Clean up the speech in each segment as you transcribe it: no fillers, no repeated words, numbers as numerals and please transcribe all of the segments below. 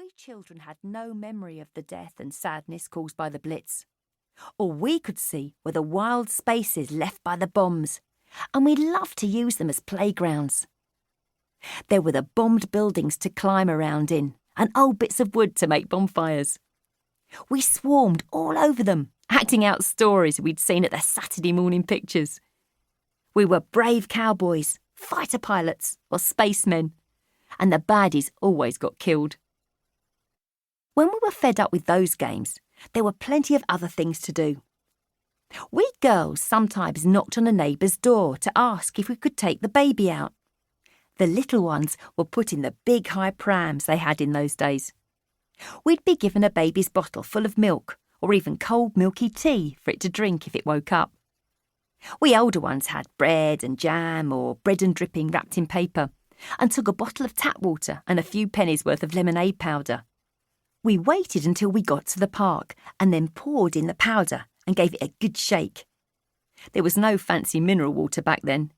We children had no memory of the death and sadness caused by the Blitz. All we could see were the wild spaces left by the bombs, and we loved to use them as playgrounds. There were the bombed buildings to climb around in, and old bits of wood to make bonfires. We swarmed all over them, acting out stories we'd seen at the Saturday morning pictures. We were brave cowboys, fighter pilots, or spacemen, and the baddies always got killed. When we were fed up with those games, there were plenty of other things to do. We girls sometimes knocked on a neighbour's door to ask if we could take the baby out. The little ones were put in the big high prams they had in those days. We'd be given a baby's bottle full of milk, or even cold milky tea for it to drink if it woke up. We older ones had bread and jam or bread and dripping wrapped in paper, and took a bottle of tap water and a few pennies worth of lemonade powder. We waited until we got to the park and then poured in the powder and gave it a good shake. There was no fancy mineral water back then,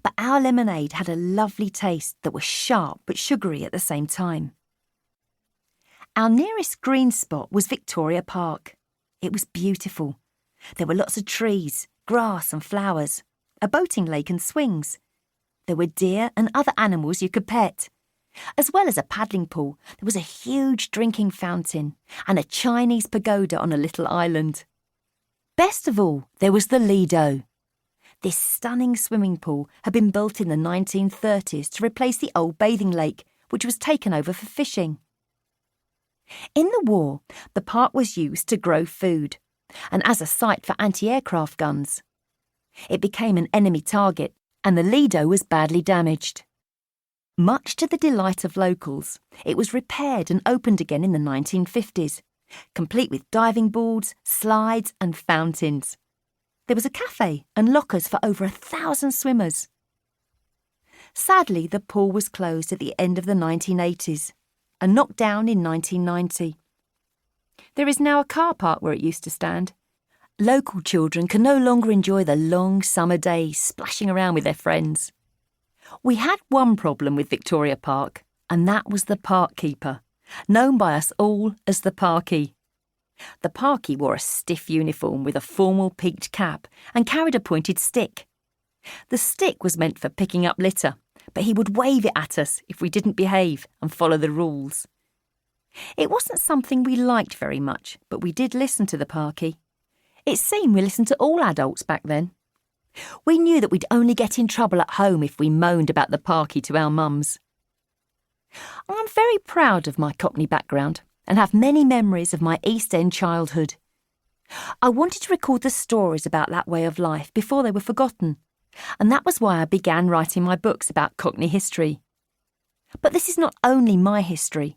but our lemonade had a lovely taste that was sharp but sugary at the same time. Our nearest green spot was Victoria Park. It was beautiful. There were lots of trees, grass and flowers, a boating lake and swings. There were deer and other animals you could pet. As well as a paddling pool, there was a huge drinking fountain and a Chinese pagoda on a little island. Best of all, there was the Lido. This stunning swimming pool had been built in the 1930s to replace the old bathing lake, which was taken over for fishing. In the war, the park was used to grow food and as a site for anti-aircraft guns. It became an enemy target, and the Lido was badly damaged. Much to the delight of locals, it was repaired and opened again in the 1950s, complete with diving boards, slides and fountains. There was a cafe and lockers for over 1,000 swimmers. Sadly, the pool was closed at the end of the 1980s and knocked down in 1990. There is now a car park where it used to stand. Local children can no longer enjoy the long summer days splashing around with their friends. We had one problem with Victoria Park, and that was the park keeper, known by us all as the parkie. The parkie wore a stiff uniform with a formal peaked cap and carried a pointed stick. The stick was meant for picking up litter, but he would wave it at us if we didn't behave and follow the rules. It wasn't something we liked very much, but we did listen to the parkie. It seemed we listened to all adults back then. We knew that we'd only get in trouble at home if we moaned about the parkie to our mums. I'm very proud of my Cockney background and have many memories of my East End childhood. I wanted to record the stories about that way of life before they were forgotten, and that was why I began writing my books about Cockney history. But this is not only my history.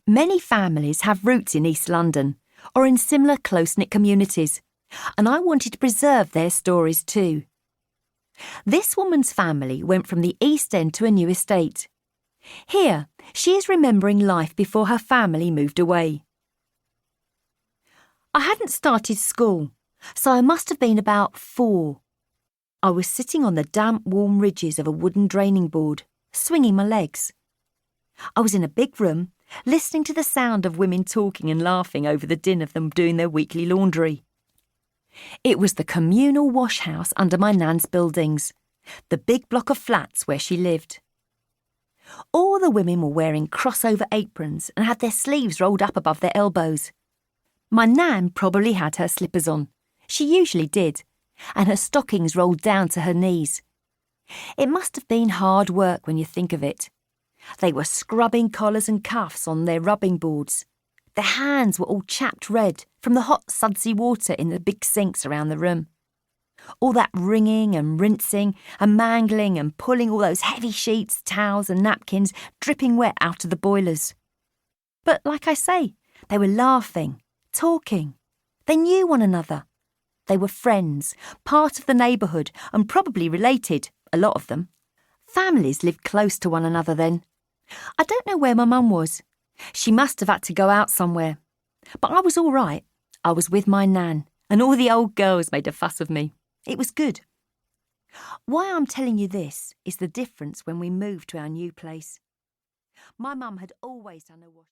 Many families have roots in East London or in similar close-knit communities, and I wanted to preserve their stories too. This woman's family went from the East End to a new estate. Here, she is remembering life before her family moved away. I hadn't started school, so I must have been about 4. I was sitting on the damp, warm ridges of a wooden draining board, swinging my legs. I was in a big room, listening to the sound of women talking and laughing over the din of them doing their weekly laundry. It was the communal wash house under my nan's buildings, the big block of flats where she lived. All the women were wearing crossover aprons and had their sleeves rolled up above their elbows. My nan probably had her slippers on. She usually did, and her stockings rolled down to her knees. It must have been hard work when you think of it. They were scrubbing collars and cuffs on their rubbing boards. Their hands were all chapped red from the hot sudsy water in the big sinks around the room. All that wringing and rinsing and mangling and pulling all those heavy sheets, towels and napkins dripping wet out of the boilers. But like I say, they were laughing, talking. They knew one another. They were friends, part of the neighbourhood and probably related, a lot of them. Families lived close to one another then. I don't know where my mum was. She must have had to go out somewhere. But I was all right. I was with my nan, and all the old girls made a fuss of me. It was good. Why I'm telling you this is the difference when we moved to our new place. My mum had always done her washing.